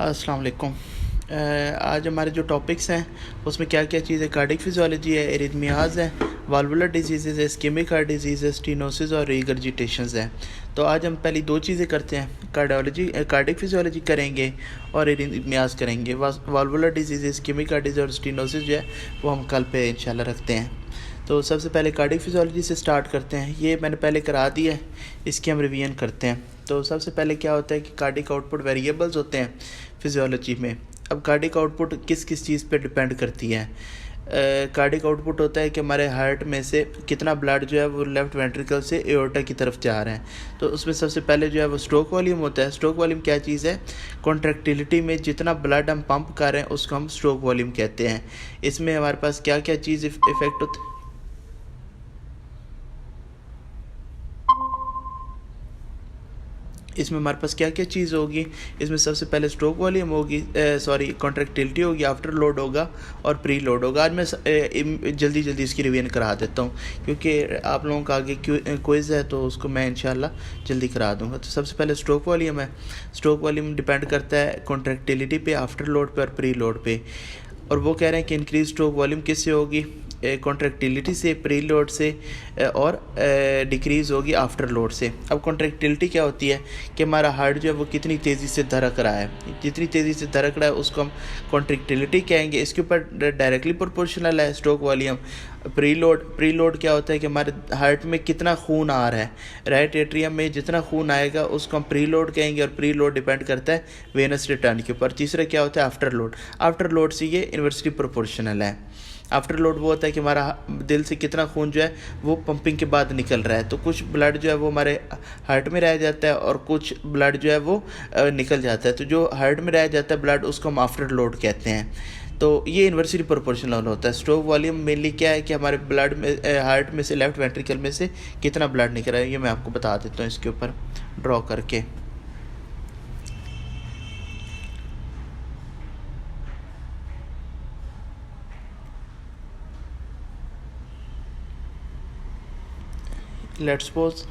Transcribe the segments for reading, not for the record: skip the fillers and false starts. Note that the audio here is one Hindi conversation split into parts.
अस्सलाम वालेकुम। आज हमारे जो टॉपिक्स हैं उसमें क्या क्या चीज़ें, कार्डिक फिजियोलॉजी है, एरिथमियाज है, वाल्वुलर डिजीज़ है, इस्केमिक हार्ट डिजीज़ है, स्टीनोसिस और रीगर्जिटेशंस है। तो आज हम पहली दो चीज़ें करते हैं, कार्डिक फिजियोलॉजी करेंगे और एरिथमियाज करेंगे। Valvular disease, ischemic heart disease और स्टीनोसिस जो है वो हम कल पे इंशाल्लाह रखते हैं। तो सबसे पहले कार्डिक फिजियोलॉजी से स्टार्ट करते हैं। ये मैंने पहले करा दी है, इसकी हम रिवीजन करते हैं। तो सबसे पहले क्या होता है कि कार्डिक आउटपुट वेरिएबल्स होते हैं फिजियोलॉजी में। अब कार्डिक आउटपुट किस किस चीज़ पे डिपेंड करती है। कार्डिक आउटपुट होता है कि हमारे हार्ट में से कितना ब्लड जो है वो लेफ़्ट वेंट्रिकल से एओर्टा की तरफ जा रहा है। तो उसमें सबसे पहले जो है वो स्ट्रोक वॉल्यूम होता है। स्ट्रोक वॉल्यूम क्या चीज़ है? कॉन्ट्रैक्टिलिटी में जितना ब्लड हम पंप कर रहे हैं उसको हम स्ट्रोक वॉल्यूम कहते हैं। इसमें हमारे पास क्या क्या चीज़ इफ़ेक्ट होती है। इसमें हमारे पास क्या क्या चीज़ होगी? इसमें सबसे पहले स्ट्रोक वॉल्यूम होगी, कॉन्ट्रैक्टिलिटी होगी, आफ्टर लोड होगा और प्री लोड होगा। आज मैं जल्दी जल्दी इसकी रिवीजन करा देता हूँ क्योंकि आप लोगों का आगे क्विज़ है तो उसको मैं इंशाल्लाह जल्दी करा दूँगा। तो सबसे पहले स्ट्रोक वॉल्यूम है। स्ट्रोक वॉल्यूम डिपेंड करता है कॉन्ट्रैक्टिलिटी पे, आफ्टर लोड पे और प्री लोड पे। और वो कह रहे हैं कि इंक्रीज स्ट्रोक वॉल्यूम किससे होगी? कॉन्ट्रैक्टिलिटी से, प्री लोड से और डिक्रीज़ होगी आफ्टर लोड से। अब कॉन्ट्रैक्टिलिटी क्या होती है कि हमारा हार्ट जो है वो कितनी तेज़ी से धड़क रहा है। जितनी तेज़ी से धड़क रहा है उसको हम कॉन्ट्रैक्टिलिटी कहेंगे। इसके ऊपर डायरेक्टली प्रोपोर्शनल है स्ट्रोक वॉल्यूम। प्री लोड क्या होता है कि हमारे हार्ट में कितना खून आ रहा है, राइट एट्रियम में जितना खून आएगा उसको हम प्री लोड कहेंगे। और प्री लोड डिपेंड करता है वेनस रिटर्न के ऊपर। तीसरा क्या होता है? After load. आफ्टर लोड से ये इन्वर्सली प्रोपोर्शनल है। आफ्टर लोड वो होता है कि हमारा दिल से कितना खून जो है वो पंपिंग के बाद निकल रहा है। तो कुछ ब्लड जो है वो हमारे हार्ट में रह जाता है और कुछ ब्लड जो है वो निकल जाता है। तो जो हार्ट में रह जाता है ब्लड उसको हम आफ्टर लोड कहते हैं। तो ये इन्वर्सली प्रोपोर्शनल होता है। स्ट्रोक वॉल्यूम मेनली क्या है कि हमारे ब्लड में, हार्ट में से, लेफ्ट वेंट्रिकल में से कितना ब्लड निकल रहा है। ये मैं आपको बता देता हूँ इसके ऊपर ड्रॉ करके। लेट्स सपोज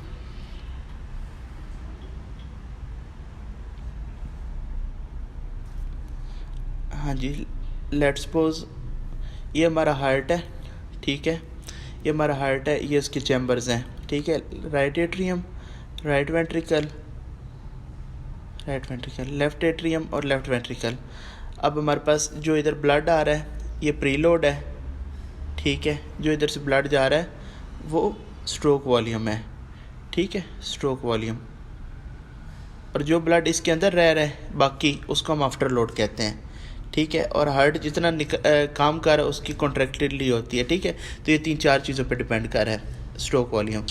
हाँ जी, लेट्स सपोज ये हमारा हार्ट है, ठीक है। ये हमारा हार्ट है, ये इसके चैम्बर्स हैं, ठीक है। Right atrium, right ventricle, left atrium और लेफ्ट वेंट्रिकल। अब हमारे पास जो इधर ब्लड आ रहा है ये प्रीलोड है, ठीक है। जो इधर से ब्लड जा रहा है वो स्ट्रोक वॉल्यूम है, ठीक है, स्ट्रोक वॉल्यूम। और जो ब्लड इसके अंदर रह रहा है बाकी उसको हम आफ्टर लोड कहते हैं, ठीक है। और हार्ट जितना काम कर रहा है उसकी कॉन्ट्रैक्टिलिटी होती है, ठीक है। तो ये तीन चार चीज़ों पे डिपेंड कर रहा है स्ट्रोक वॉल्यूम।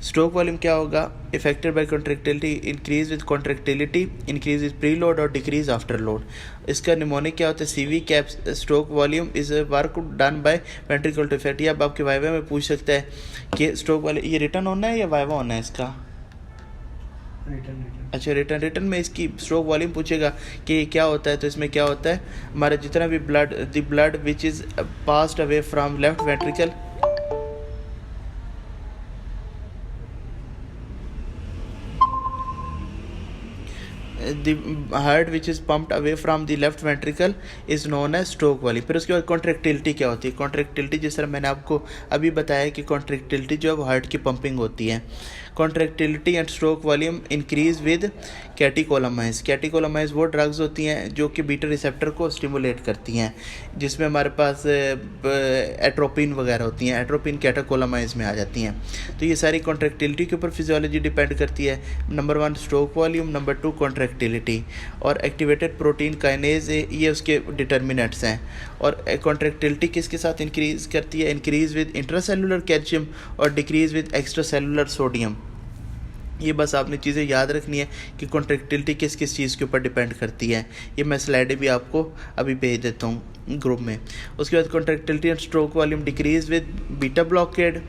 स्ट्रोक वॉल्यूम क्या होगा? Affected by contractility, increase with contractility, increase with preload और डिक्रीज आफ्टर लोड। इसका निमोनिक क्या होता है? CV cap stroke volume is work done by ventricle to effect. ये अब आपके वाइवा में पूछ सकता है कि स्ट्रोक वाले ये रिटर्न होना है या वाइवा होना है इसका? अच्छा, रिटर्न में इसकी स्ट्रोक वॉल्यूम पूछेगा कि क्या होता है। तो इसमें क्या होता है, हमारा जितना भी blood which is passed away from left ventricle, the heart which is pumped away from the left ventricle is known as stroke volume. फिर उसके बाद कॉन्ट्रैक्टिलिटी क्या होती है? कॉन्ट्रैक्टिलिटी जिस तरह मैंने आपको अभी बताया कि कॉन्ट्रैक्टिलिटी जो है वो हार्ट की पंपिंग होती है। Contractility and stroke volume increase with catecholamines. Catecholamines वो ड्रग्स होती हैं जो कि बीटा रिसेप्टर को स्टिमुलेट करती हैं, जिसमें हमारे पास एट्रोपिन वगैरह होती हैं। एट्रोपिन कैटाकोलामाइज में आ जाती हैं। तो ये सारी कॉन्ट्रैक्टिलिटी के ऊपर फिजियोलॉजी डिपेंड करती है। Number 1 stroke volume, number 2 contractility. और एक्टिवेटेड प्रोटीन काइनेज ये उसके डिटर्मिनेंट्स हैं। और कॉन्ट्रैक्टिलिटी किसके साथ इंक्रीज़ करती है? इंक्रीज़ विद इंट्रासेलुलर कैल्शियम और decrease with extra cellular sodium. ये बस आपने चीज़ें याद रखनी है कि कॉन्ट्रैक्टिलिटी किस किस चीज़ के ऊपर डिपेंड करती है। ये मैं स्लाइडें भी आपको अभी भेज देता हूँ ग्रुप में। उसके बाद contractility and stroke volume decrease with beta blockade,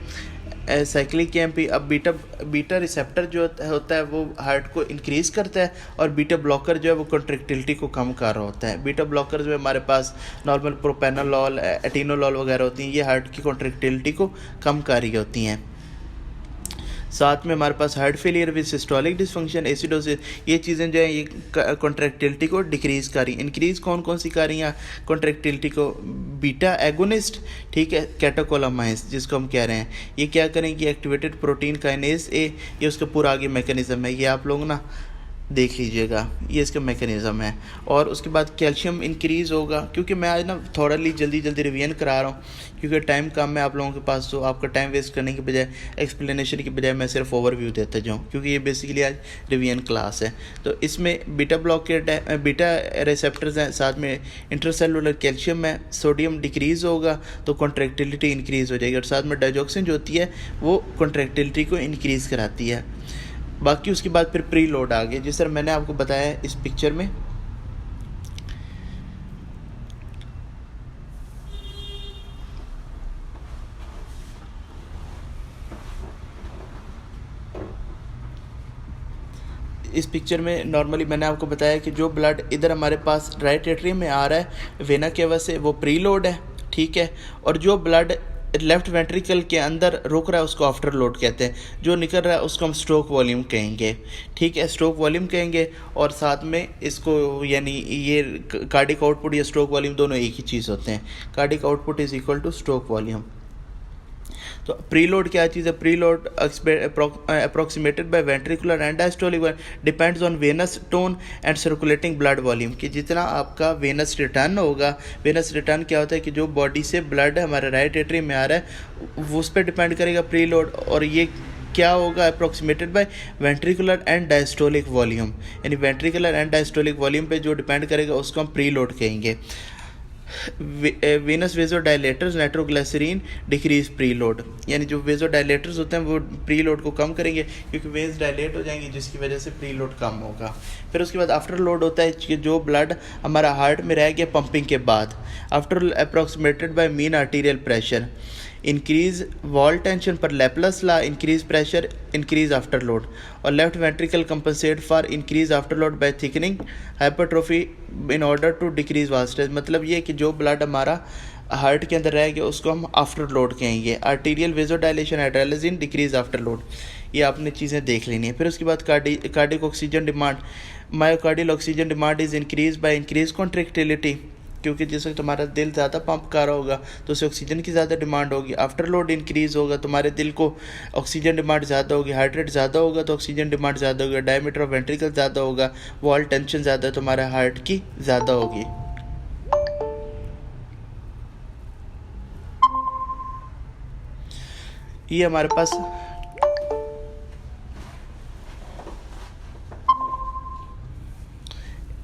cyclic MP. अब बीटा रिसेप्टर जो होता है वो हार्ट को इंक्रीज़ करता है और बीटा ब्लॉकर जो है वो कॉन्ट्रैक्टिलिटी को कम कर रहा होता है। बीटा ब्लॉकर जो है हमारे पास नॉर्मल प्रोपेनोलॉल, एटिनोलॉल वगैरह होती हैं, ये हार्ट की कॉन्ट्रैक्टिलिटी को कम कर रही होती हैं। साथ में हमारे पास heart failure with systolic dysfunction, acidosis, ये चीज़ें जो है ये कॉन्ट्रैक्टिलिटी को डिक्रीज़ कर रही। इंक्रीज़ कौन कौन सी कर रही हैं कॉन्ट्रैक्टिलिटी को? बीटा एगोनिस्ट, ठीक है, कैटेकोलामाइंस जिसको हम कह रहे हैं, ये क्या करेंगे? एक्टिवेटेड प्रोटीन काइनेज ए, ये उसका पूरा आगे मैकेनिज़्म है, ये आप लोग ना देख लीजिएगा, ये इसका मैकेनिज़्म है। और उसके बाद कैल्शियम इंक्रीज़ होगा, क्योंकि मैं आज ना थोड़ा जल्दी रिवीजन करा रहा हूँ क्योंकि टाइम कम है आप लोगों के पास, तो आपका टाइम वेस्ट करने की बजाय, एक्सप्लेनेशन की बजाय मैं सिर्फ ओवरव्यू देता जाऊँ, क्योंकि ये बेसिकली आज रिवीजन क्लास है। तो इसमें बीटा ब्लॉकेट है, बीटा रिसेप्टर्स हैं, साथ में इंटरसेलुलर कैल्शियम है, सोडियम डिक्रीज़ होगा तो कॉन्ट्रैक्टिलिटी इंक्रीज़ हो जाएगी, और साथ में डाइजॉक्सिन जो होती है वो कॉन्ट्रैक्टिलिटी को इंक्रीज़ कराती है। बाकी उसके बाद फिर प्री लोड आ गया, जिस तरह मैंने आपको बताया इस पिक्चर में। इस पिक्चर में नॉर्मली मैंने आपको बताया कि जो ब्लड इधर हमारे पास राइट एट्रियम में आ रहा है वेना केवा से, वो प्री लोड है, ठीक है, और जो ब्लड लेफ्ट वेंट्रिकल के अंदर रुक रहा है उसको आफ्टर लोड कहते हैं, जो निकल रहा है उसको हम स्ट्रोक वॉल्यूम कहेंगे, ठीक है, स्ट्रोक वॉल्यूम कहेंगे। और साथ में इसको यानी ये कार्डिक आउटपुट या स्ट्रोक वॉल्यूम दोनों एक ही चीज़ होते हैं, cardiac output is equal to stroke volume. तो प्रीलोड क्या चीज़ है? Preload approximated by ventricular end diastolic depends on venous tone and circulating blood volume, कि जितना आपका वेनस रिटर्न होगा, वेनस रिटर्न क्या होता है कि जो बॉडी से ब्लड हमारे राइट एट्रियम में आ रहा है वो उस पर डिपेंड करेगा प्रीलोड, और ये क्या होगा? Approximated by ventricular end diastolic volume, यानी वेंट्रिकुलर एंड डायस्टोलिक वॉल्यूम पे जो डिपेंड करेगा उसको हम प्रीलोड कहेंगे। Venous vasodilators nitroglycerin decrease preload, यानी जो वेजोडाइलेटर्स होते हैं वो प्रीलोड को कम करेंगे क्योंकि वेन्स डायलेट हो जाएंगी, जिसकी वजह से प्रीलोड कम होगा। फिर उसके बाद आफ्टर लोड होता है कि जो ब्लड हमारा हार्ट में रह गया पंपिंग के बाद, after approximated by mean arterial pressure, increase wall tension per Laplace law, increase pressure increase after load, और left ventricle compensate for increase after load by thickening hypertrophy in order to decrease wastage. मतलब ये कि जो ब्लड हमारा हार्ट के अंदर रह गया उसको हम आफ्टर लोड कहेंगे। Arterial vasodilation hydralazine decrease after load, ये आपने चीज़ें देख लेनी है। फिर उसके बाद cardiac oxygen demand, myocardial oxygen demand is increase by increase contractility, क्योंकि जिस वक्त तुम्हारा दिल ज़्यादा पंप कर रहा होगा तो उससे ऑक्सीजन की ज़्यादा डिमांड होगी। आफ्टर लोड इंक्रीज़ होगा, तुम्हारे दिल को ऑक्सीजन डिमांड ज़्यादा होगी, हार्ट रेट ज़्यादा होगा तो ऑक्सीजन डिमांड ज़्यादा होगी, डायमीटर ऑफ वेंट्रिकल ज़्यादा होगा, वॉल टेंशन ज़्यादा तुम्हारे हार्ट की ज़्यादा होगी।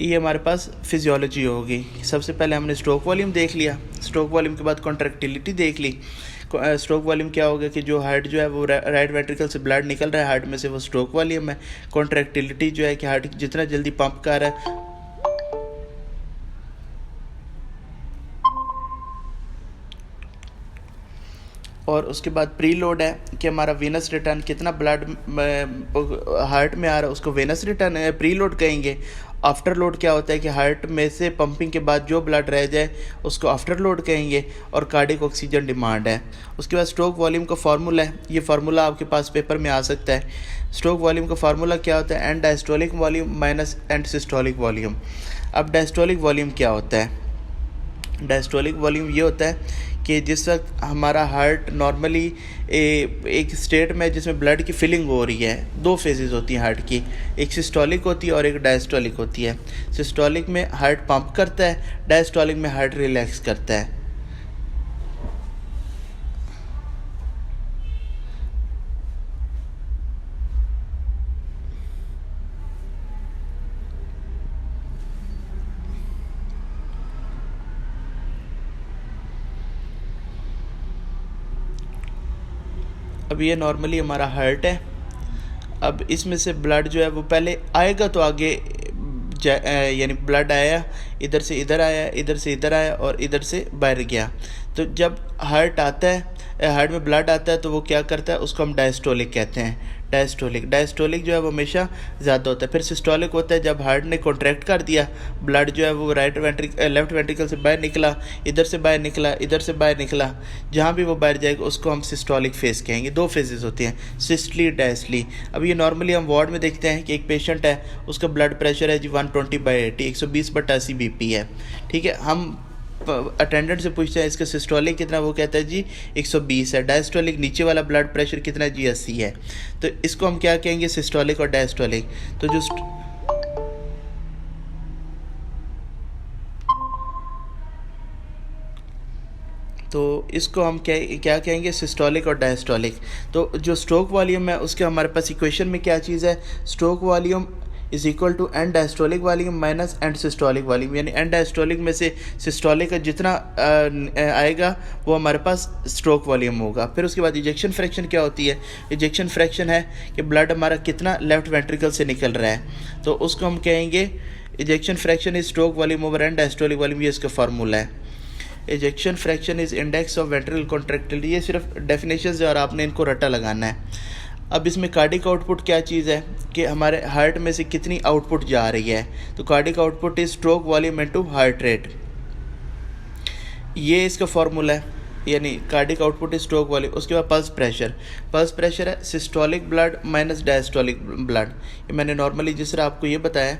ये हमारे पास फिजियोलॉजी होगी। सबसे पहले हमने स्ट्रोक वॉल्यूम देख लिया, स्ट्रोक वॉल्यूम के बाद कॉन्ट्रैक्टिलिटी देख ली। स्ट्रोक वॉल्यूम क्या होगा कि जो हार्ट जो है वो राइट वेंट्रिकल से ब्लड निकल रहा है हार्ट में से, वो स्ट्रोक वॉल्यूम है। कॉन्ट्रैक्टिलिटी जो है कि हार्ट जितना जल्दी पंप कर रहा है, और उसके बाद प्री लोड है कि हमारा वेनस रिटर्न कितना ब्लड हार्ट में आ रहा है उसको वेनस रिटर्न प्री लोड कहेंगे। आफ्टर लोड क्या होता है कि हार्ट में से पंपिंग के बाद जो ब्लड रह जाए उसको आफ्टर लोड कहेंगे। और कार्डिक ऑक्सीजन डिमांड है। उसके बाद स्ट्रोक वॉल्यूम का फार्मूला है, ये फार्मूला आपके पास पेपर में आ सकता है। स्ट्रोक वॉल्यूम का फार्मूला क्या होता है? And diastolic volume minus end systolic volume. अब डायस्टोलिक वॉल्यूम क्या होता है? डायस्टोलिक वॉल्यूम ये होता है कि जिस वक्त हमारा हार्ट नॉर्मली एक स्टेट में जिसमें ब्लड की फिलिंग हो रही है, दो फेजेस होती हैं हार्ट की, एक सिस्टोलिक होती है और एक डायस्टोलिक होती है। सिस्टोलिक में हार्ट पंप करता है, डायस्टोलिक में हार्ट रिलैक्स करता है। अब ये नॉर्मली हमारा हार्ट है। अब इसमें से ब्लड जो है वो पहले आएगा तो आगे यानी ब्लड आया, इधर से इधर आया, इधर से इधर आया और इधर से बाहर गया। तो जब हार्ट आता है, हार्ट में ब्लड आता है तो वो क्या करता है, उसको हम डायस्टोलिक कहते हैं। डायस्टोलिक। डायस्टोलिक जो है वो हमेशा ज़्यादा होता है। फिर सिस्टोलिक होता है जब हार्ट ने कॉन्ट्रैक्ट कर दिया, ब्लड जो है वो लेफ्ट वेंट्रिकल से बाहर निकला, इधर से बाहर निकला, इधर से बाहर निकला, जहाँ भी वो बाहर जाएगा उसको हम सिस्टोलिक फेज कहेंगे। दो फेजेस होते हैं, सिस्टली, डायस्टली। अब ये नॉर्मली हम वार्ड में देखते हैं कि एक पेशेंट है, उसका ब्लड प्रेशर है जी 120/80, 120/80 BP है, ठीक है। हम अटेंडेंट से पूछते हैं इसका सिस्टोलिक कितना, वो कहता है जी 120 है। डायस्टोलिक नीचे वाला ब्लड प्रेशर कितना है जी 80 है। तो इसको हम क्या कहेंगे, सिस्टोलिक और डायस्टोलिक। तो जो इसको हम क्या कहेंगे, सिस्टोलिक और डायस्टोलिक। तो जो स्ट्रोक वॉल्यूम है उसके हमारे पास इक्वेशन में क्या चीज़ है, stroke volume is equal to end diastolic volume minus end systolic volume, यानी एंड डायस्टोलिक में से सिस्टोलिक का जितना आएगा वो हमारे पास स्ट्रोक वॉल्यूम होगा। फिर उसके बाद इजेक्शन फ्रैक्शन क्या होती है, इजेक्शन फ्रैक्शन है कि ब्लड हमारा कितना लेफ्ट वेंट्रिकल से निकल रहा है, तो उसको हम कहेंगे ejection fraction is stroke volume over and diastolic volume, ये इसका फार्मूला है। Ejection fraction is index of ventricle contractility, ये सिर्फ डेफिनेशंस है और आपने इनको रट्टा लगाना है। अब इसमें कार्डिक आउटपुट क्या चीज़ है कि हमारे हार्ट में से कितनी आउटपुट जा रही है, तो cardiac output is stroke volume into heart rate, ये इसका फार्मूला है, यानी cardiac output is stroke volume. उसके बाद पल्स प्रेशर है systolic blood minus diastolic blood, ये मैंने नॉर्मली जिस तरह आपको ये बताया,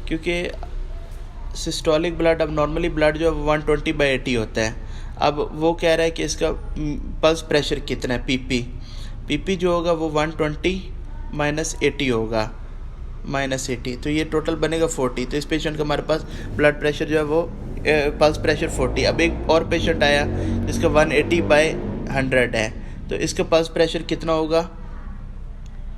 क्योंकि सिस्टोलिक ब्लड, अब नॉर्मली ब्लड जो है 120/80 होता है। अब वो कह रहा है कि इसका पल्स प्रेशर कितना है, पीपी जो होगा वो 120 - 80 होगा, -80, तो ये टोटल बनेगा 40। तो इस पेशेंट का हमारे पास ब्लड प्रेशर जो है वो पल्स प्रेशर 40। अब एक और पेशेंट आया जिसका 180/100 है, तो इसका पल्स प्रेशर कितना होगा,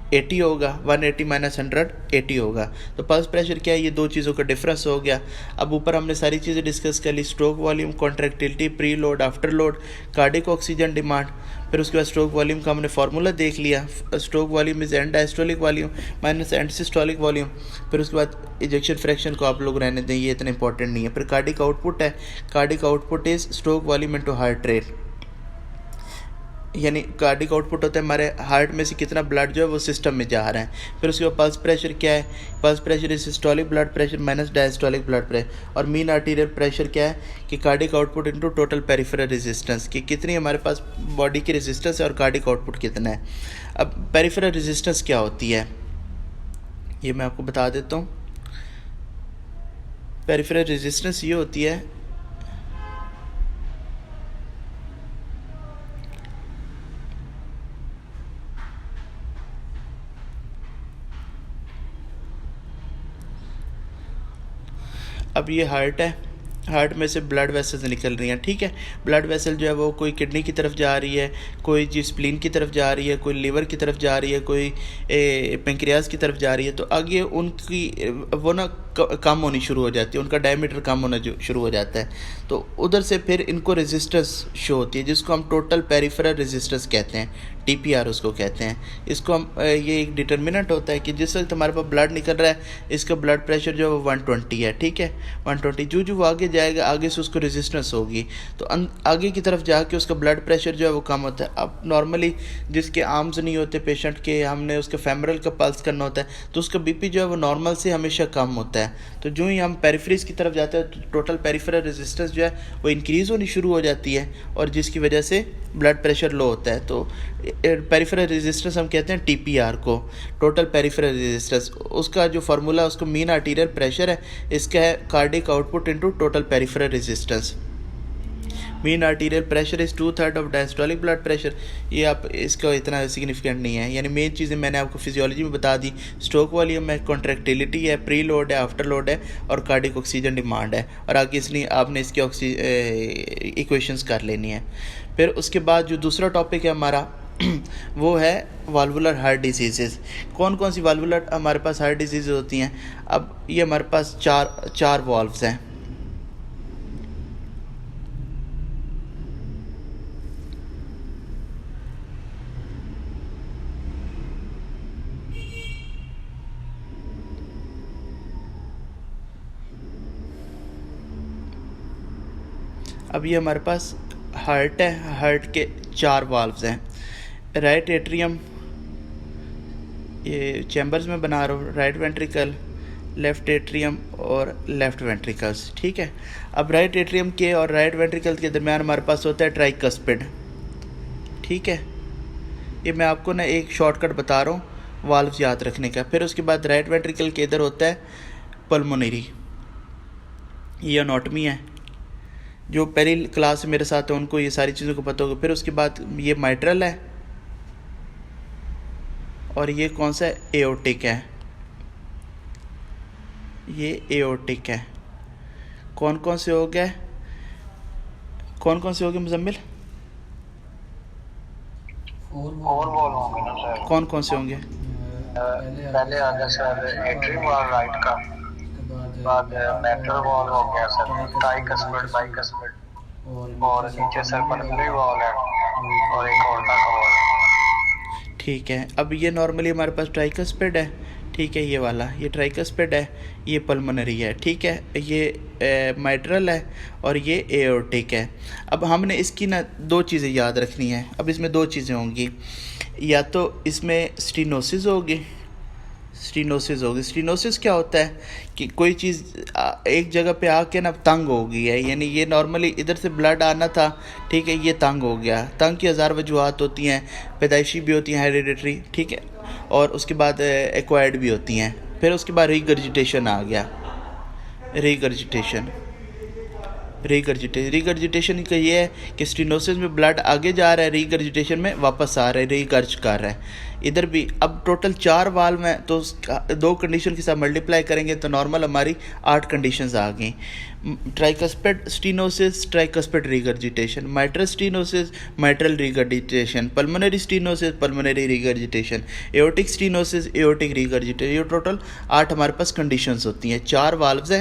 80 होगा, 180 - 100 80 होगा। तो पल्स प्रेशर क्या है, ये दो चीज़ों का डिफरेंस हो गया। अब ऊपर हमने सारी चीज़ें डिस्कस कर ली, stroke volume, contractility, pre load, after load, cardiac oxygen demand. फिर उसके बाद स्ट्रोक वॉल्यूम का हमने फार्मूला देख लिया, stroke volume is and diastolic volume minus end systolic volume. फिर उसके बाद इजेक्शन फ्रैक्शन को आप लोग रहने दें, ये इतना इंपॉर्टेंट नहीं है। फिर कार्डिक आउटपुट है, cardiac output is stroke volume into heart rate, यानी कार्डिक आउटपुट होता है हमारे हार्ट में से कितना ब्लड जो है वो सिस्टम में जा रहा है। फिर उसके बाद पल्स प्रेशर क्या है, pulse pressure is systolic blood pressure minus diastolic blood pressure. और मीन आर्टीरियल प्रेशर क्या है कि cardiac output into total peripheral resistance, कि कितनी हमारे पास बॉडी की रेजिस्टेंस है और कार्डिक आउटपुट कितना है। अब पेरिफेरल रेजिस्टेंस क्या होती है ये मैं आपको बता देता हूँ। पेरिफेरल रेजिस्टेंस ये होती है अब ये हार्ट है, हार्ट में से ब्लड वेसल्स निकल रही हैं, ठीक है। ब्लड वेसल जो है वो कोई किडनी की तरफ जा रही है, कोई जी स्प्लीन की तरफ जा रही है, कोई लीवर की तरफ जा रही है, कोई पेंक्रियाज की तरफ जा रही है। तो आगे उनकी वो ना कम होनी शुरू हो जाती है, उनका डायमीटर कम होना शुरू हो जाता है। तो उधर से फिर इनको रेजिस्टेंस शो होती है, जिसको हम टोटल पेरिफेरल रेजिस्टेंस कहते हैं, TPR उसको कहते हैं। इसको हम ये एक डिटर्मिनेंट होता है कि जिस वक्त हमारे पास ब्लड निकल रहा है, इसका ब्लड प्रेशर जो है वो 120 है, ठीक है, 120। जो आगे जाएगा आगे से उसको रेजिस्टेंस होगी, तो आगे की तरफ जाके उसका ब्लड प्रेशर जो है वो कम होता है। अब नॉर्मली जिसके आर्म्स नहीं होते पेशेंट के, हमने उसका फेमरल का पल्स करना होता है, तो उसका BP जो है वो नॉर्मल से हमेशा कम होता है। तो जो ही हम पेरिफेरीज की तरफ जाते हैं तो टोटल पेरिफेरल रेजिस्टेंस जो है वो इंक्रीज़ होनी शुरू हो जाती है, और जिसकी वजह से ब्लड प्रेशर लो होता है। तो पेरिफेरल रेजिस्टेंस हम कहते हैं TPR को, टोटल पेरिफेरल रेजिस्टेंस। उसका जो फार्मूला उसको मीन आर्टीरियल प्रेशर है, इसका है cardiac output into total peripheral resistance. Mean arterial pressure is 2/3 of diastolic blood pressure. ये आप इसका इतना सिग्निफिकेंट नहीं है, यानी मेन चीज़ें मैंने आपको फिजियोलॉजी में बता दी। स्ट्रोक वॉल्यूम है, कॉन्ट्रैक्टिलिटी है, प्री लोड है, आफ्टर लोड है, और कार्डिक ऑक्सीजन डिमांड है। और आगे इसलिए आपने इसकी इक्वेशंस कर लेनी है। फिर उसके बाद जो दूसरा टॉपिक है हमारा वो है वाल्वुलर हार्ट डिजीज़। कौन कौन सी वाल्वुलर हमारे पास हार्ट डिजीज़ होती हैं। अब ये हमारे पास चार वाल्व्स हैं। अब ये हमारे पास हार्ट है, हार्ट के 4 वाल्व्स हैं, राइट एट्रियम, ये चैम्बर्स में बना रहा हूँ, राइट वेंट्रिकल, लेफ़्ट एट्रियम और लेफ़्ट वेंट्रिकल्स, ठीक है। अब राइट एट्रियम के और राइट वेंट्रिकल के दरमियान हमारे पास होता है ट्राइकस्पिड, ठीक है। ये मैं आपको ना एक शॉर्टकट बता रहा हूँ वाल्व्स याद रखने का। फिर उसके बाद राइट वेंट्रिकल के इधर होता है पल्मोनरी, ये एनाटॉमी है, जो पहली क्लास में मेरे साथ है उनको ये सारी चीज़ों को पता होगा। फिर उसके बाद ये माइट्रल है और ये कौन सा है, एओर्टिक है, ये एओर्टिक है। कौन कौन से हो गए, कौन कौन से हो गए मुजम्मिल? 4 वॉल होंगे ना सर? कौन कौन से होंगे? पहले आ गया सर एट्रियम वॉल राइट का, बाद मेटल वॉल हो गया सर, ट्राइकस्पिड, बाइकस्पिड, और नीचे सर पल्मोनरी वॉल है और एक और का वॉल है। ठीक है। अब ये नॉर्मली हमारे पास ट्राइकस्पिड है, ठीक है, ये वाला, ये ट्राइकस्पिड है, ये पल्मोनरी है, ठीक है, ये माइट्रल है और ये एओर्टिक है। अब हमने इसकी ना 2 चीज़ें याद रखनी है। अब इसमें 2 चीज़ें होंगी, या तो इसमें स्टीनोसिस होगी, स्टीनोसिस क्या होता है कि कोई चीज़ एक जगह पे आके ना तंग हो गई है, यानी ये नॉर्मली इधर से ब्लड आना था, ठीक है, ये तंग हो गया। तंग की हज़ार वजूहत होती हैं, पैदाइशी भी होती हैं, हेरिडिटरी, ठीक है, और उसके बाद एक्वायर्ड भी होती हैं। फिर उसके बाद रिगर्जिटेशन आ गया, रिगर्जिटेशन का ये है कि स्टीनोसिस में ब्लड आगे जा रहा है, रिगर्जिटेशन में वापस आ रहा है, रिगर्ज कर रहा है। इधर भी अब टोटल 4 वाल्व हैं, तो 2 कंडीशन के साथ मल्टीप्लाई करेंगे तो नॉर्मल हमारी 8 कंडीशंस आ गई। Tricuspid stenosis, tricuspid regurgitation, mitral stenosis, mitral regurgitation, pulmonary stenosis, pulmonary regurgitation, aortic stenosis, aortic regurgitation. ये टोटल 8 हमारे पास कंडीशंस होती हैं। 4 वाल्व्स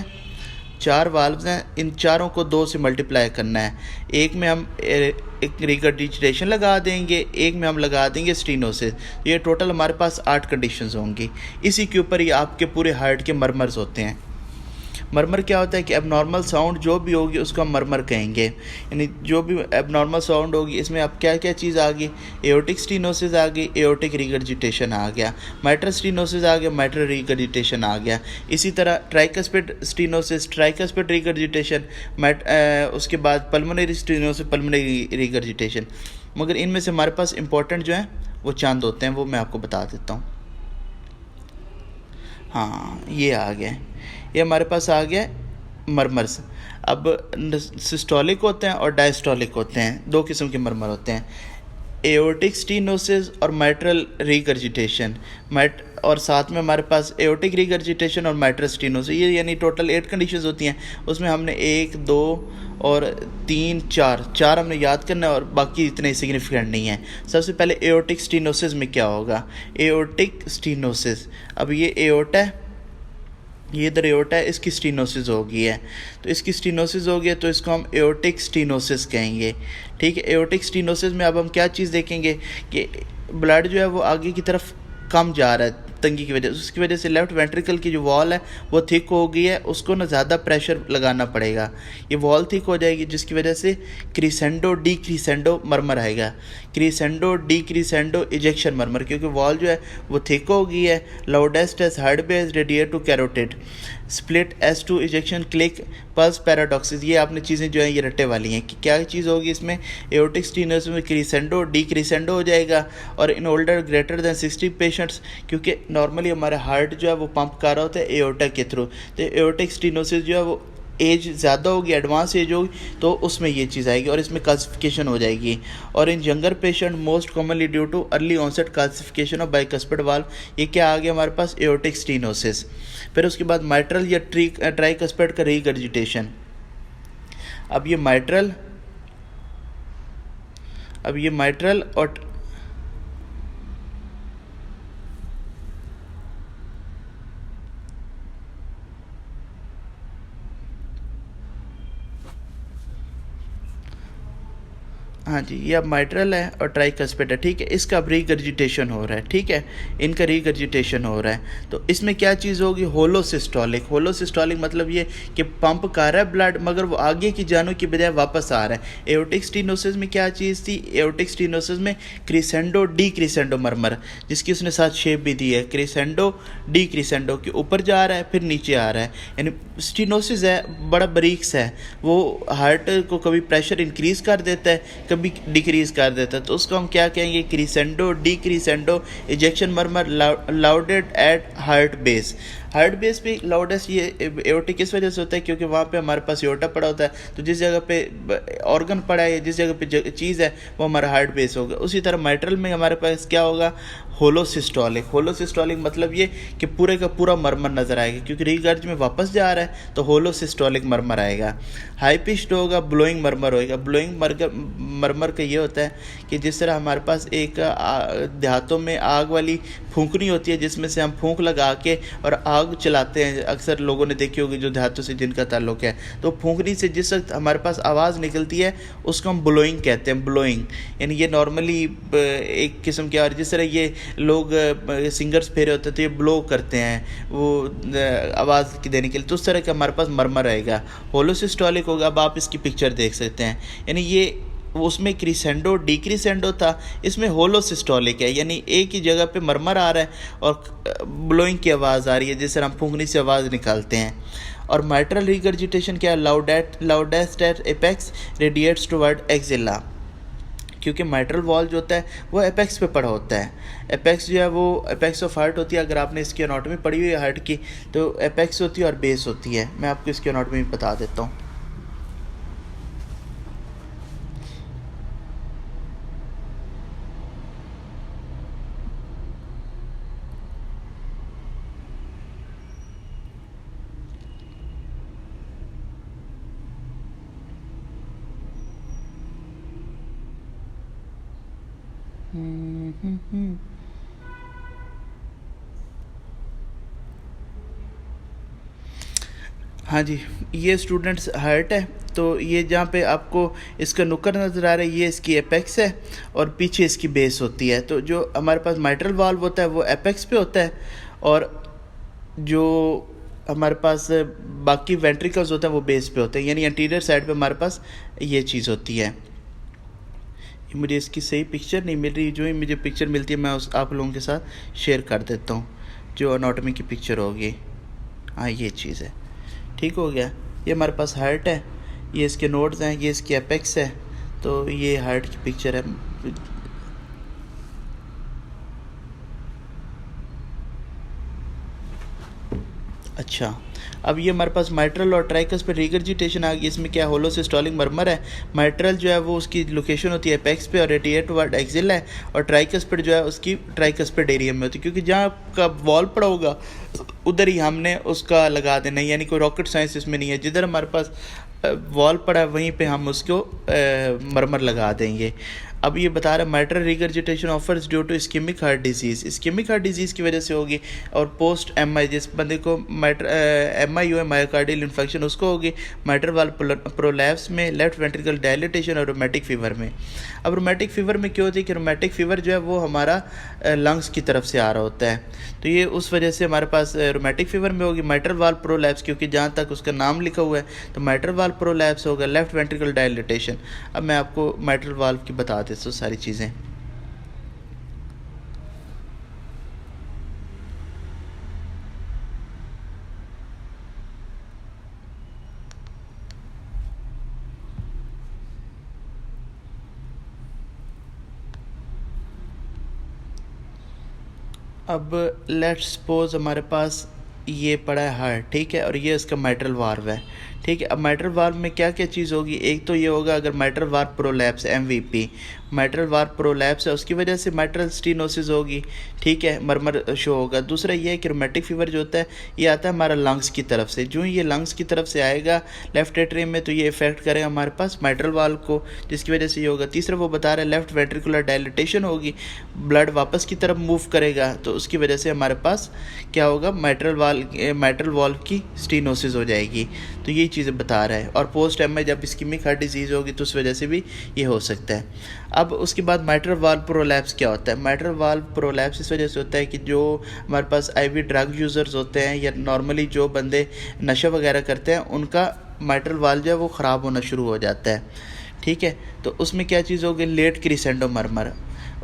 हैं, इन चारों को 2 से मल्टीप्लाई करना है। एक में हम एक रिगर्जिटेशन लगा देंगे, एक में हम लगा देंगे स्टीनोसिस। ये टोटल हमारे पास 8 कंडीशंस होंगी। इसी के ऊपर ही आपके पूरे हार्ट के मरमर्स होते हैं। मरमर क्या होता है कि एबनॉर्मल साउंड जो भी होगी उसको हम मरमर कहेंगे, यानी जो भी एबनॉर्मल साउंड होगी इसमें अब क्या क्या चीज़ आ गई, एओर्टिक स्टीनोसिस आ गई, एओर्टिक रिगर्जिटेशन आ गया, माइट्रल स्टीनोसिस आ गया, माइट्रल रिगर्जिटेशन आ गया। इसी तरह ट्राइकस्पिड स्टीनोसिस, ट्राइकस्पिड रिगर्जिटेशन, उसके बाद पल्मोनरी स्टीनोसिस, पल्मोनरी रिगर्जिटेशन। मगर इनमें से हमारे पास इंपॉर्टेंट जो हैं वो चंद होते हैं, वो मैं आपको बता देता हूँ। हाँ, ये आ गया, ये हमारे पास आ गया मरमर्स। अब सिस्टोलिक होते हैं और डायस्टोलिक होते हैं, 2 किस्म के मरमर होते हैं, एओर्टिक स्टीनोसिस और माइट्रल रिगर्जिटेशन, और साथ में हमारे पास एओर्टिक रिगर्जिटेशन और माइट्रल स्टीनोसिस। ये यानी टोटल 8 कंडीशंस होती हैं। उसमें हमने 1, 2 और 3, 4 हमने याद करना है और बाकी इतने सिग्निफिकेंट नहीं है। सबसे पहले एओर्टिक स्टीनोसिस में क्या होगा, एओर्टिक स्टीनोसिस, अब ये एओर्टा है, ये इधर एओर्टा है, इसकी स्टीनोसिस हो गई है, तो इसकी स्टीनोसिस हो गई है तो इसको हम एओर्टिक स्टीनोसिस कहेंगे, ठीक है। एओर्टिक स्टीनोसिस में अब हम क्या चीज़ देखेंगे कि ब्लड जो है वो आगे की तरफ कम जा रहा है तंगी की वजह से, उसकी वजह से लेफ़्ट वेंट्रिकल की जो वॉल है वो थिक हो गई है, उसको ना ज़्यादा प्रेशर लगाना पड़ेगा, ये वॉल थिक हो जाएगी, जिसकी वजह से क्रीसेंडो डी क्रीसेंडो मरमर आएगा, क्रीसेंडो डी क्रीसेंडो इजेक्शन मरमर, क्योंकि वॉल जो है वो थिक हो गई है। Loudest as heart base radiate to carotid, split S2 ejection, click, pulse, paradoxus. ये आपने चीज़ें जो हैं ये रट्टे वाली हैं कि क्या चीज़ होगी इसमें, एओर्टिक स्टीनोसिस में क्रीसेंडो डी क्रीसेंडो हो जाएगा। और in older greater than 60 patients, क्योंकि नॉर्मली हमारा हार्ट जो है वो पंप कर रहा होता है एओर्टा के थ्रू, तो एओर्टिक स्टीनोसिस जो है वो एज ज़्यादा होगी, एडवांस एज होगी, तो उसमें ये चीज़ आएगी और इसमें क्लासिफिकेशन हो जाएगी। और in younger patient most commonly due to early onset classification of bicuspid valve, ये क्या आ गया हमारे पास, एओर्टिक स्टीनोसिस। फिर उसके बाद माइट्रल या ट्राइकस्पिड का रिगर्जिटेशन। अब ये माइट्रल और हाँ जी, ये अब माइट्रल है और ट्राइकस्पिड है, ठीक है। इसका अब रीगर्जिटेशन हो रहा है, ठीक है, इनका रीगर्जिटेशन हो रहा है। तो इसमें क्या चीज़ होगी, होलोसिस्टोलिक। होलोसिस्टोलिक मतलब ये कि पंप कर रहा है ब्लड, मगर वो आगे की जानों की बजाय वापस आ रहा है। एओर्टिक स्टीनोसिस में क्या चीज़ थी, एओर्टिक स्टीनोसिस में क्रिसेंडो डी क्रिसेंडो मरमर, जिसकी उसने साथ शेप भी दी है, क्रिसेंडो डी क्रिसेंडो, के ऊपर जा रहा है फिर नीचे आ रहा है। यानी स्टीनोसिस है, बड़ा बारीक सा है, वो हार्ट को कभी प्रेशर इंक्रीज़ कर देता है, कभी डिक्रीज़ कर देता है। तो उसको हम क्या कहेंगे, crescendo decrescendo ejection murmur loudest at heart base. Heart base पे लाउडेस्ट ये एओर्टिक किस वजह से होता है, क्योंकि वहाँ पे हमारे पास एओर्टा पड़ा होता है, तो जिस जगह पे ऑर्गन पड़ा है, जिस जगह पे चीज़ है, वो हमारा हार्ट बेस होगा। उसी तरह माइट्रल में हमारे पास क्या होगा, होलोसिस्टोलिक। होलोसिस्टोलिक मतलब ये कि पूरे का पूरा मरमर नज़र आएगा, क्योंकि रीगर्ज में वापस जा रहा है, तो होलोसिस्टोलिक मरमर आएगा। हाई पिच्ड होगा, ब्लोइंग मरमर होएगा। ब्लोइंग मरमर का ये होता है कि जिस तरह हमारे पास एक देहातों में आग वाली फूंकनी होती है, जिसमें से हम फूंक लगा के और आग चलाते हैं, अक्सर लोगों ने देखी होगी जो देहातों से जिनका ताल्लुक है, तो फूंकनी से जिस वक्त हमारे पास आवाज़ निकलती है उसको हम ब्लोइंग कहते हैं। ब्लोइंग यानी ये नॉर्मली एक किस्म के, और जिस तरह ये लोग सिंगर्स फेरे होते हैं तो ये ब्लो करते हैं वो आवाज़ की देने के लिए, तो उस तरह का हमारे पास मरमर आएगा। होलोसिस्टोलिक होगा। अब आप इसकी पिक्चर देख सकते हैं, यानी ये उसमें क्रिसेंडो डिक्रिसेंडो था, इसमें होलोसिस्टोलिक है, यानी एक ही जगह पे मरमर आ रहा है और ब्लोइंग की आवाज़ आ रही है, जिस तरह हम फूंकनी से आवाज़ निकालते हैं। और माइट्रल रिगर्जिटेशन क्या है, loudest at apex radiates toward axilla, क्योंकि माइट्रल वॉल जो होता है वो एपेक्स पे पड़ा होता है। एपेक्स जो है वो एपेक्स ऑफ हार्ट होती है। अगर आपने इसकी एनाटॉमी पढ़ी हुई है हार्ट की, तो एपेक्स होती है और बेस होती है। मैं आपको इसकी एनाटॉमी बता देता हूँ। हाँ जी, ये स्टूडेंट्स हार्ट है। तो ये जहाँ पे आपको इसका नुक्कर नज़र आ रहा है, ये इसकी एपेक्स है और पीछे इसकी बेस होती है। तो जो हमारे पास माइट्रल वाल्व होता है वो एपेक्स पे होता है, और जो हमारे पास बाकी वेंट्रिकल्स होते हैं वो बेस पे होते हैं, यानी एंटीरियर साइड पे हमारे पास ये चीज़ होती है। मुझे इसकी सही पिक्चर नहीं मिल रही, जो ही मुझे पिक्चर मिलती है मैं आप लोगों के साथ शेयर कर देता हूँ, जो एनाटॉमी की पिक्चर होगी। हाँ, ये चीज़ है, ठीक हो गया। ये हमारे पास हार्ट है, ये इसके नोड्स हैं, ये इसकी एपेक्स है। तो ये हार्ट की पिक्चर है। अच्छा, अब ये हमारे पास माइट्रल और ट्राइकस पे रिगर्जिटेशन आ गई। इसमें क्या होलोसिस्टोलिक मरमर है। माइट्रल जो है वो उसकी लोकेशन होती है एपेक्स पे और रेडिएट टुवर्ड एक्सिल है, और ट्राइकस पे जो है उसकी ट्राइकस पे एरियम में होती है, क्योंकि जहाँ का वॉल पड़ा होगा उधर ही हमने उसका लगा देना, यानी कोई रॉकेट साइंस इसमें नहीं है। जिधर हमारे पास वॉल पड़ा है वहीं पे हम उसको मरमर लगा देंगे। अब ये बता रहा है mitral regurgitation offers due to ischemic heart disease. Ischemic heart disease की वजह से होगी, और पोस्ट एमआई, जिस बंदे को एमआई हुआ मायोकार्डियल इन्फेक्शन, उसको होगी माइट्रल वाल्व प्रोलैप्स में, लेफ्ट वेंट्रिकल डायलिटेशन और रोमेटिक फीवर में। अब रोमेटिक फीवर में क्यों होती है कि रोमेटिक फीवर जो है वो हमारा लंग्स की तरफ से आ रहा होता है, तो ये उस वजह से हमारे पास रोमेटिक फीवर में होगी माइट्रल वाल्व प्रोलैप्स, क्योंकि जहाँ तक उसका नाम लिखा हुआ है तो माइट्रल वाल्व प्रोलैप्स होगा, लेफ्ट वेंट्रिकल डायलिटेशन। अब मैं आपको माइट्रल वाल्व की बता देता हूँ सारी चीज़ें। अब लेट्स सपोज हमारे पास ये पड़ा है हार्ट, ठीक है, और ये इसका माइट्रल वाल्व है, ठीक है। अब माइट्रल वाल्व में क्या क्या चीज़ होगी, एक तो ये होगा अगर mitral valve prolapse, MVP mitral valve prolapse है, उसकी वजह से माइट्रल स्टीनोसिस होगी, ठीक है, मरमर शो होगा। दूसरा ये है कि रोमेटिक फीवर जो होता है ये आता है हमारा लंग्स की तरफ से। जो ये लंग्स की तरफ से आएगा लेफ्ट एट्रियम में, तो ये इफेक्ट करेगा हमारे पास माइट्रल वाल्व को, जिसकी वजह से ये होगा। तीसरा वो बता रहा है लेफ्ट वेंट्रिकुलर डायलिटेशन होगी, ब्लड वापस की तरफ मूव करेगा, तो उसकी वजह से हमारे पास क्या होगा, माइट्रल वाल्व की स्टीनोसिस हो जाएगी। तो ये यही चीज़ें बता रहा है। और पोस्ट एम आई जब इस्कीमिक हार्ट डिजीज़ होगी तो उस वजह से भी ये हो सकता है। अब उसके बाद माइट्रल वाल्व प्रोलैप्स क्या होता है? माइट्रल वाल्व प्रोलैप्स इस वजह से होता है कि जो हमारे पास आईवी ड्रग यूज़र्स होते हैं या नॉर्मली जो बंदे नशा वगैरह करते हैं उनका माइट्रल वाल्व जो है वो ख़राब होना शुरू हो जाता है। ठीक है, तो उसमें क्या चीज़ होगी? Late crescendo murmur.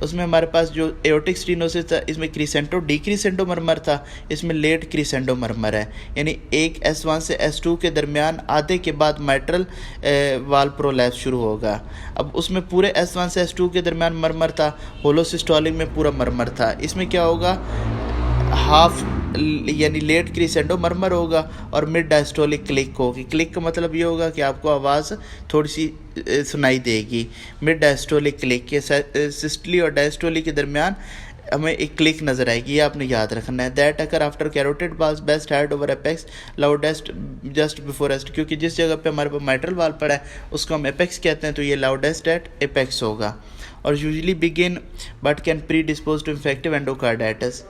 उसमें हमारे पास जो एओर्टिक स्टेनोसिस था इसमें क्रिसेंटो डिक्रिसेंडो मरमर था, इसमें लेट क्रिसेंडो मरमर है। यानी एक S1 से S2 के दरमियान आधे के बाद माइट्रल वाल्व प्रोलैप्स शुरू होगा। अब उसमें पूरे S1 से S2 के दरमियान मरमर था, होलोसिस्टोलिक में पूरा मरमर था। इसमें क्या होगा? हाफ यानी लेट क्रिसेंडो मरमर होगा और मिड डायस्टोलिक क्लिक होगी। क्लिक का मतलब ये होगा कि आपको आवाज़ थोड़ी सी सुनाई देगी। मिड डायस्टोलिक क्लिक के सिस्टली और डायस्टोलिक के दरमियान हमें एक क्लिक नज़र आएगी, ये आपने याद रखना है। That occur after carotid valve best heard over apex loudest just before एस्ट, क्योंकि जिस जगह पे हमारे पास माइट्रल वाल्व पड़ा है उसको हम एपेक्स कहते हैं, तो ये लाउडेस्ट एट एपेक्स होगा। और usually benign but can predispose to infective endocarditis,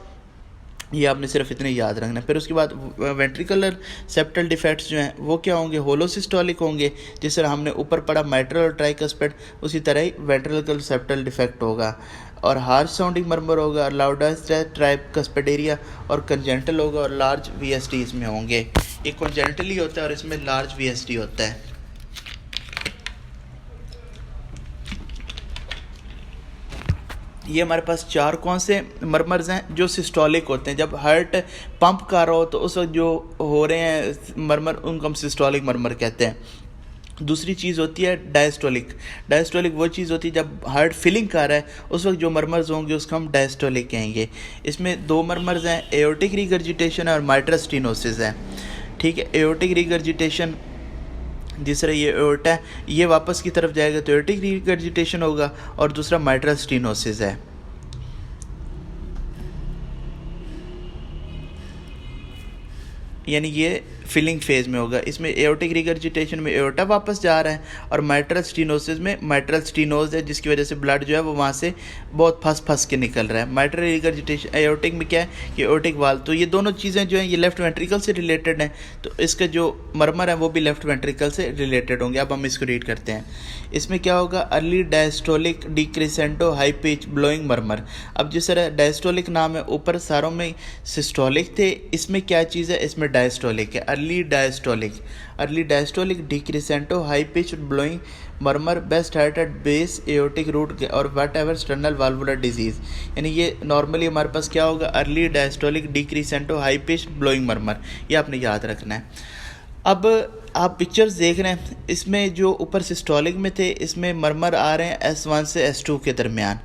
ये आपने सिर्फ इतने याद रखना है। फिर उसके बाद वेंट्रिकुलर सेप्टल डिफेक्ट्स जो हैं वो क्या होंगे? होलोसिस्टोलिक होंगे। जिस तरह हमने ऊपर पढ़ा माइट्रल और ट्राइकस्पेड, उसी तरह ही वेंट्रिकुलर सेप्टल डिफेक्ट होगा। और हार्श साउंडिंग मरमर होगा, लाउडेस्ट ट्राइकस्पेड एरिया और कंजेंटल होगा और लार्ज VSD इसमें होंगे। ये कंजेंटली होता है और इसमें लार्ज VSD होता है। ये हमारे पास चार कौन से मरमर्स हैं जो सिस्टोलिक होते हैं। जब हार्ट पंप कर रहा हो तो उस वक्त जो हो रहे हैं मरमर उनको हम सिस्टोलिक मरमर कहते हैं। दूसरी चीज़ होती है डायस्टोलिक। डायस्टोलिक वो चीज़ होती है जब हार्ट फिलिंग कर रहा है उस वक्त जो मरमर्स होंगे उसको हम डायस्टोलिक कहेंगे। इसमें दो मरमर्स हैं, एओर्टिक रिगर्जिटेशन और माइट्रल स्टेनोसिस है। ठीक है, एओर्टिक रिगर्जिटेशन जिस तरह ये एओर्टा है ये वापस की तरफ जाएगा तो एओर्टिक रिगर्जिटेशन होगा, और दूसरा माइट्रल स्टेनोसिस है। यानी ये फिलिंग फेज़ में होगा। इसमें एओर्टिक रिगर्जिटेशन में एओर्टा वापस जा रहा है और माइट्रल स्टेनोसिस में माइट्रल स्टेनोज है जिसकी वजह से ब्लड जो है वो वहाँ से बहुत फंस के निकल रहा है। माइट्रल रिगर्जिटेशन एओर्टिक में क्या है कि एओर्टिक वाल्व, तो ये दोनों चीज़ें जो हैं ये लेफ्ट वेंट्रिकल से रिलेटेड हैं, तो इसका जो मरमर है वो भी लेफ्ट वेंट्रिकल से रिलेटेड होंगे। अब हम इसको रीड करते हैं। इसमें क्या होगा? Early diastolic decrescendo high pitch blowing murmur. अब जिस तरह डायस्टोलिक नाम है, ऊपर सारों में सिस्टोलिक थे, इसमें क्या चीज़ है? इसमें डायस्टोलिक है। Early diastolic decrescendo high pitch blowing murmur best heart at base aortic root और whatever sternal valvular disease. यानी ये नॉर्मली हमारे पास क्या होगा? Early diastolic decrescendo high pitch blowing murmur, ये आपने याद रखना है। अब आप पिक्चर्स देख रहे हैं, इसमें जो ऊपर सिस्टोलिक में थे इसमें मरमर आ रहे हैं S1 से S2 के दरमियान।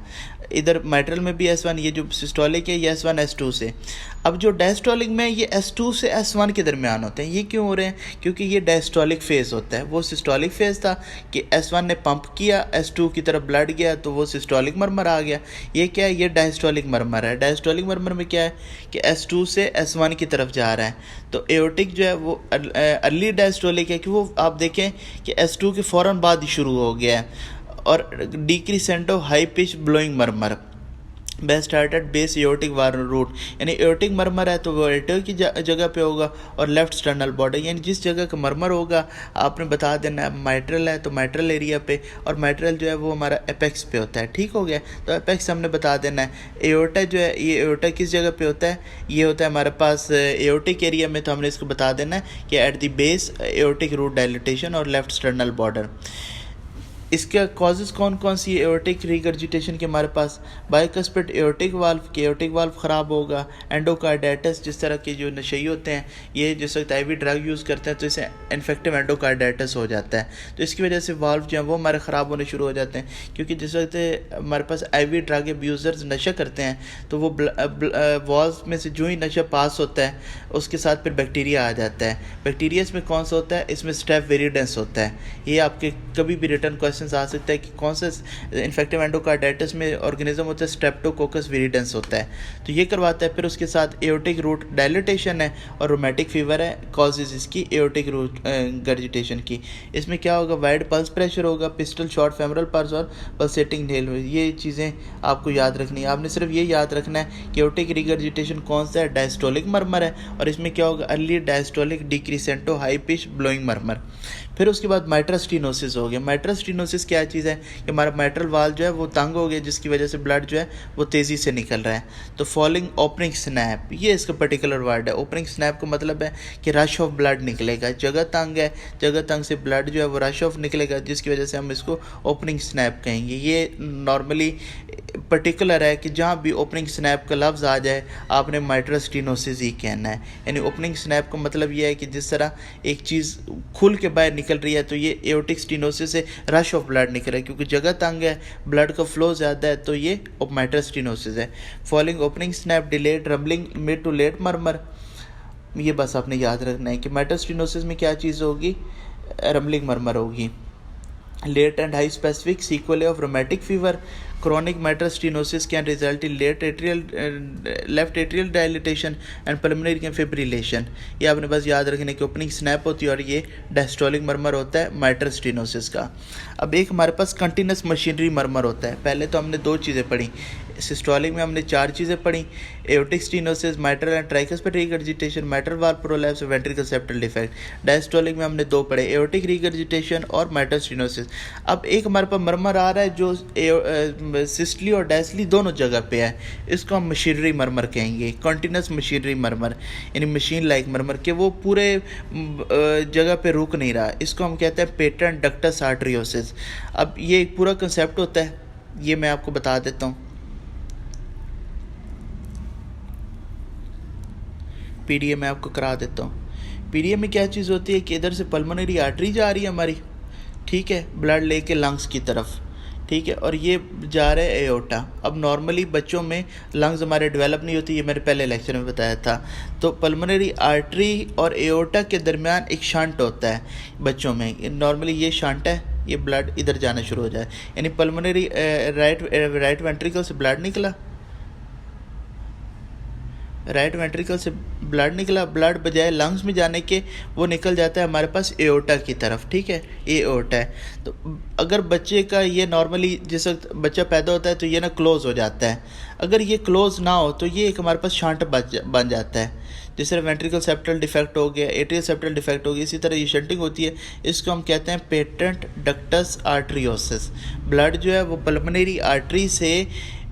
इधर माइट्रल में भी S1, ये जो सिस्टोलिक है ये S1 S2 से। अब जो डायस्टोलिक में ये S2 से S1 के दरमियान होते हैं। ये क्यों हो रहे हैं? क्योंकि ये डायस्टोलिक फेज़ होता है। वो सिस्टोलिक फेज़ था कि S1 ने पंप किया, S2 की तरफ ब्लड गया तो वो सिस्टोलिक मरमर आ गया। ये क्या है? ये डायस्टोलिक मरमर है। डायस्टोलिक मरमर में क्या है कि S2 से S1 की तरफ जा रहा है। तो एओर्टिक जो है वो अर्ली डायस्टोलिक है कि वो आप देखें कि S2 के फ़ौरन बाद ही शुरू हो गया है। और decrescendo high pitch blowing murmur best started base aortic warn root, यानी एओर्टिक मरमर है तो वो एओर्टिक की जगह पे होगा और लेफ्ट स्टर्नल बॉर्डर, यानी जिस जगह का मरमर होगा आपने बता देना है। माइट्रल है तो माइट्रल एरिया पे, और माइट्रल जो है वो हमारा एपेक्स पे होता है। ठीक हो गया, तो एपेक्स हमने बता देना है। एओर्टा जो है ये एओर्टा किस जगह पे होता है? ये होता है हमारे पास एओर्टिक एरिया में, तो हमने इसको बता देना है कि at the base aortic root dilatation और लेफ्ट स्टर्नल बॉर्डर। इसका कॉजेज़ कौन कौन सी है एओर्टिक रिगर्जिटेशन के? हमारे पास बाइकस्पिड एओर्टिक वाल्व के एओर्टिक वाल्व ख़राब होगा, एंडोकार्डाइटिस, जिस तरह के जो नशे होते हैं ये जिस वक्त आईवी ड्रग यूज़ करते हैं तो इसे इन्फेक्टिव एंडोकार्डाइटिस हो जाता है, तो इसकी वजह से वाल्व जो है वो हमारे ख़राब होने शुरू हो जाते हैं। क्योंकि जिस वक्त हमारे पास आईवी ड्रग अब्यूज़र्स नशा करते हैं तो वो वाल्व में से जो ही नशा पास होता है उसके साथ फिर बैक्टीरिया आ जाता है। बैक्टीरिया इसमें कौन सा होता है? इसमें स्टेफ वेरिडेंस होता है। ये आपके कभी भी रिटर्न क्वेश्चन क्वेश्चन आ सकता है कि कौन सा इन्फेक्टिव एंडोकार्डाइटिस में ऑर्गेनिज्म होता है, स्ट्रेप्टोकोकस विरिडेंस होता है, तो ये करवाता है। फिर उसके साथ एओर्टिक रूट डायलिटेशन है और रोमेटिक फीवर है, कॉजेज इसकी एओर्टिक रूट गर्जिटेशन की। इसमें क्या होगा, वाइड पल्स प्रेशर होगा, पिस्टल शॉर्ट फेमरल पल्स और पल्सेटिंग नेल। ये चीज़ें आपको याद रखनी है। आपने सिर्फ ये याद रखना है कि एओर्टिक रिगर्जिटेशन कौन सा है, डायस्टोलिक मरमर है, और इसमें क्या होगा, early diastolic decrescendo high pitch blowing murmur. फिर उसके बाद माइट्रल स्टीनोसिस हो गया। माइट्रल स्टीनोसिस क्या चीज़ है कि हमारा माइट्रल वाल जो है वो तंग हो गया, जिसकी वजह से ब्लड जो है वो तेज़ी से निकल रहा है। तो फॉलोइंग ओपनिंग स्नैप, ये इसका पर्टिकुलर वर्ड है। ओपनिंग स्नैप का मतलब है कि रश ऑफ ब्लड निकलेगा, जगह तंग है, जगह तंग से ब्लड जो है वो रश ऑफ निकलेगा, जिसकी वजह से हम इसको ओपनिंग स्नैप कहेंगे। ये नॉर्मली पर्टिकुलर है कि जहाँ भी ओपनिंग स्नैप का लफ्ज़ आ जाए आपने माइट्रल स्टीनोसिस ही कहना है। यानी ओपनिंग स्नैप का मतलब ये है कि जिस तरह एक चीज़ खुल के बाहर निकल रही है, तो ये एओर्टिक स्टीनोसिस से रश ऑफ ब्लड निकल रहा है, क्योंकि जगह तंग है, ब्लड का फ्लो ज़्यादा है, तो ये माइट्रल स्टीनोसिस है। Following opening snap delayed rumbling mid to late murmur, ये बस आपने याद रखना है कि माइट्रल स्टीनोसिस में क्या चीज़ होगी, रम्बलिंग मरमर होगी। Late and high specific sequelae of rheumatic fever, chronic mitral stenosis can result in left atrial dilatation and pulmonary fibrillation। ये आपने बस याद रखने की ओपनिंग स्नैप होती है और ये डायस्टोलिक मरमर होता है माइट्रल स्टीनोसिस का। अब एक हमारे पास कंटिन्यूस मशीनरी मरमर होता है। पहले तो हमने 2 चीज़ें पढ़ी, सिस्टोलिक में हमने 4 चीज़ें पढ़ी, aortic stenosis, mitral and tricuspid regurgitation, mitral valve prolapse, ventricle septal defect. Diastolic में हमने 2 पढ़े, एओर्टिक रिगर्जिटेशन और माइट्रल स्टीनोसिस। अब एक हमारे पास मरमर आ रहा है जो सिस्टली और डायस्टली दोनों जगह पे है, इसको हम मशीनरी मरमर कहेंगे, कंटिन्यूस मशीनरी मरमर, यानी मशीन लाइक मरमर के वो पूरे जगह पे रुक नहीं रहा, इसको हम कहते हैं पेटेंट डक्टस आर्टरियोसिस। अब ये एक पूरा कंसेप्ट होता है, ये मैं आपको बता देता हूँ। पीडीए में आपको करा देता हूँ। पीडीए में क्या चीज़ होती है कि इधर से पल्मोनरी आर्टरी जा रही है हमारी, ठीक है, ब्लड लेके लंग्स की तरफ, ठीक है, और ये जा रहा है एओर्टा। अब नॉर्मली बच्चों में लंग्स हमारे डेवलप नहीं होती, ये मैंने पहले लेक्चर में बताया था। तो पल्मोनरी आर्टरी और एओर्टा के दरमियान एक शंट होता है बच्चों में, नॉर्मली ये शंट है, ये ब्लड इधर जाना शुरू हो जाए, यानी पल्मोनरी राइट वेंट्रिकल से ब्लड निकला, राइट वेंट्रिकल से ब्लड निकला, ब्लड बजाय लंग्स में जाने के वो निकल जाता है हमारे पास एओर्टा की तरफ, ठीक है, ये एओर्टा है। तो अगर बच्चे का ये नॉर्मली जिस वक्त बच्चा पैदा होता है तो ये ना क्लोज हो जाता है, अगर ये क्लोज ना हो तो ये एक हमारे पास शंट बन जाता है। जिस तरह वेंट्रिकल सेप्टल डिफेक्ट हो गया, एट्रियल सेप्टल डिफेक्ट हो गया, इसी तरह ये शंटिंग होती है, इसको हम कहते हैं पेटेंट डक्टस आर्टरियोसिस। ब्लड जो है वो पल्मोनरी आर्टरी से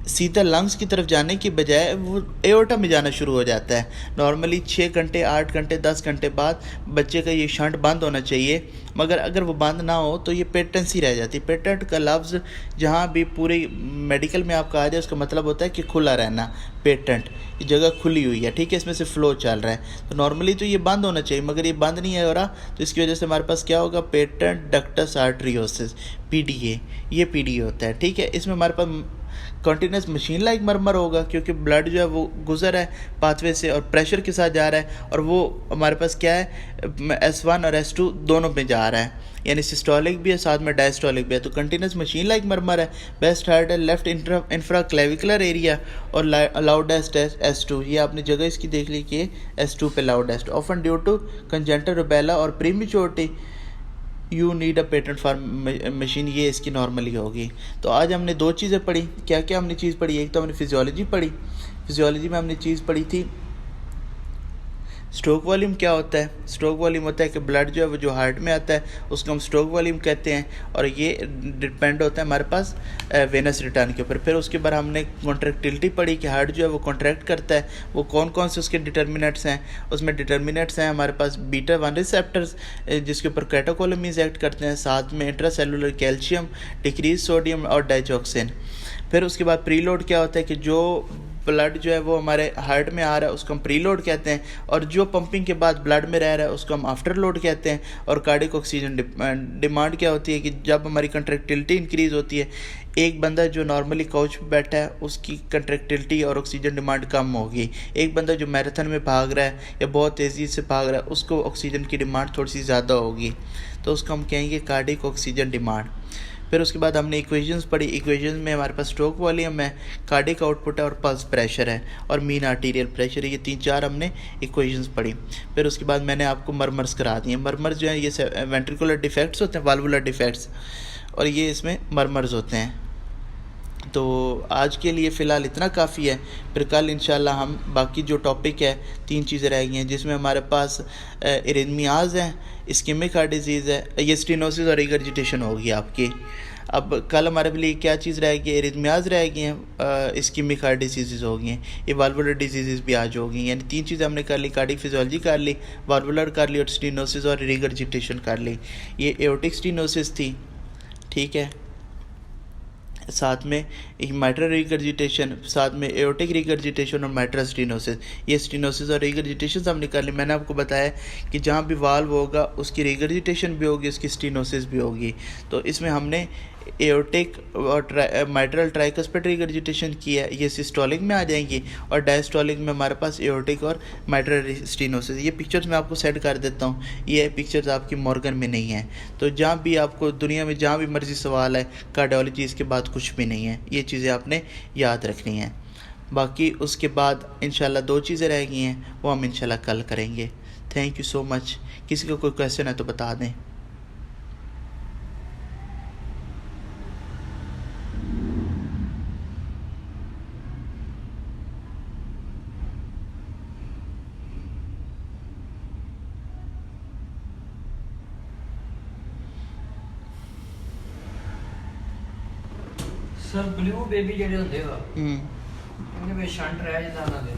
सीधा लंग्स की तरफ जाने की बजाय वो एओर्टा में जाना शुरू हो जाता है। नॉर्मली 6 घंटे 8 घंटे 10 घंटे बाद बच्चे का ये शंट बंद होना चाहिए, मगर अगर वो बंद ना हो तो ये पेटेंसी रह जाती है। पेटेंट का लफ्ज़ जहाँ भी पूरी मेडिकल में आपका आ जाए उसका मतलब होता है कि खुला रहना, पेटेंट, ये जगह खुली हुई है, ठीक है, इसमें से फ़्लो चल रहा है। तो नॉर्मली तो ये बंद होना चाहिए, मगर ये बंद नहीं है हो रहा, तो इसकी वजह से हमारे पास क्या होगा, पेटेंट डक्टस आर्टरियोसिस, पीडीए, ये पीडीए होता है, ठीक है। इसमें हमारे पास कंटिन्यूस मशीन लाइक मरमर होगा, क्योंकि ब्लड जो है वो गुजर है पाथवे से और प्रेशर के साथ जा रहा है, और वो हमारे पास क्या है, S1 और S2 दोनों में जा रहा है, यानी सिस्टोलिक भी है साथ में डायस्टोलिक भी है। तो कंटिन्यूस मशीन लाइक मरमर है। बेस्ट हार्ट है लेफ्ट इंफ्रा क्लेविकुलर एरिया और लाउडेस्ट है S2, ये आपने जगह इसकी देख ली कि S2 पे loudest. Often due to congenital rubella और prematurity you need a patent for machine, ये इसकी नॉर्मली होगी। तो आज हमने 2 चीज़ें पढ़ी। क्या क्या हमने चीज़ पढ़ी, एक तो हमने फिजियोलॉजी पढ़ी, फिजियोलॉजी में हमने चीज़ पढ़ी थी स्ट्रोक वॉल्यूम क्या होता है। स्ट्रोक वॉल्यूम होता है कि ब्लड जो है वो जो हार्ट में आता है उसको हम स्ट्रोक वॉल्यूम कहते हैं, और ये डिपेंड होता है हमारे पास वेनस रिटर्न के ऊपर। फिर उसके बाद हमने कॉन्ट्रैक्टिलिटी पढ़ी कि हार्ट जो है वो कॉन्ट्रैक्ट करता है, वो कौन कौन से उसके डिटर्मिनेंट्स हैं। उसमें डिटर्मिनेंट्स हैं हमारे पास बीटा 1 रिसेप्टर्स जिसके ऊपर कैटेकोलोमीज एक्ट करते हैं, साथ में इंट्रासेलुलर कैल्शियम, डिक्रीज सोडियम और डाइजॉक्सिन। फिर उसके बाद प्रीलोड क्या होता है कि जो ब्लड जो है वो हमारे हार्ट में आ रहा है उसको हम प्रीलोड कहते हैं, और जो पंपिंग के बाद ब्लड में रह रहा है उसको हम आफ्टर लोड कहते हैं। और कार्डियक ऑक्सीजन डिमांड क्या होती है कि जब हमारी कंट्रैक्टिलिटी इंक्रीज़ होती है, एक बंदा जो नॉर्मली काउच पे बैठा है उसकी कंट्रैक्टिलिटी और ऑक्सीजन डिमांड कम होगी, एक बंदा जो मैराथन में भाग रहा है या बहुत तेज़ी से भाग रहा है उसको ऑक्सीजन की डिमांड थोड़ी सी ज़्यादा होगी, तो उसको हम कहेंगे कार्डियक ऑक्सीजन डिमांड। फिर उसके बाद हमने इक्वेशंस पढ़ी। इक्वेशंस में हमारे पास स्ट्रोक वॉल्यूम है, कार्डिक आउटपुट है और पल्स प्रेशर है और मीन आर्टीरियल प्रेशर है। ये 3-4 हमने इक्वेशंस पढ़ी। फिर उसके बाद मैंने आपको मरमर्स करा दिए। मरमर्स जो है ये वेंट्रिकुलर डिफेक्ट्स होते हैं, वाल्वुलर डिफेक्ट्स, और ये इसमें मरमर्स होते हैं। तो आज के लिए फ़िलहाल इतना काफ़ी है। फिर कल इंशाल्लाह हम बाकी जो टॉपिक है 3 चीज़ें रह गई हैं, जिसमें हमारे पास इरिथमियाज़ हैं, इस्केमिक हार्ट डिजीज़ है, ये स्टेनोसिस और रिगर्जिटेशन होगी आपकी। अब कल हमारे लिए क्या चीज़ रहेगी? इरिथमियाज़ रह गई हैं, इस्केमिक हार्ट डिजीज़ हो गई हैं, ये वाल्वुलर डिजीज़ भी आज हो गई। यानी 3 चीज़ें हमने कर ली, कार्डिक फिजियोलॉजी कर ली, वाल्वुलर कर ली और स्टेनोसिस और रिगर्जिटेशन कर ली। ये एओर्टिक स्टेनोसिस थी, ठीक है, साथ में माइट्रल रिगर्जिटेशन, साथ में एओर्टिक रिगर्जिटेशन और माइट्रल स्टेनोसिस। ये स्टेनोसिस और रिगर्जिटेशन हमने कर ली। मैंने आपको बताया कि जहाँ भी वाल्व होगा उसकी रिगर्जिटेशन भी होगी, उसकी स्टेनोसिस भी होगी। तो इसमें हमने एओर्टिक और माइट्रल ट्राइकस्पिड रिगर्जिटेशन की है, ये सिस्टोलिक में आ जाएंगी, और डायस्टोलिक में हमारे पास एओर्टिक और माइट्रल स्टेनोसिस। ये पिक्चर्स मैं आपको सेंड कर देता हूँ, ये पिक्चर्स आपकी मॉर्गन में नहीं है। तो जहाँ भी आपको दुनिया में जहाँ भी मर्जी सवाल है कार्डियोलॉजी, इसके बाद कुछ भी नहीं है। ये चीज़ें आपने याद रखनी है। बाकी उसके बाद इंशाल्लाह 2 चीज़ें रह गई हैं, वो हम इंशाल्लाह कल करेंगे। Thank you so much. किसी को कोई क्वेश्चन है तो बता दें। सर ब्लू बेबी ਜਿਹੜੇ ਹੁੰਦੇ ਆ ਇਹਦੇ ਵਿੱਚ ਸ਼ੰਟ ਰਹਿ ਜਾਂਦਾ ਉਹਨਾਂ ਦੇ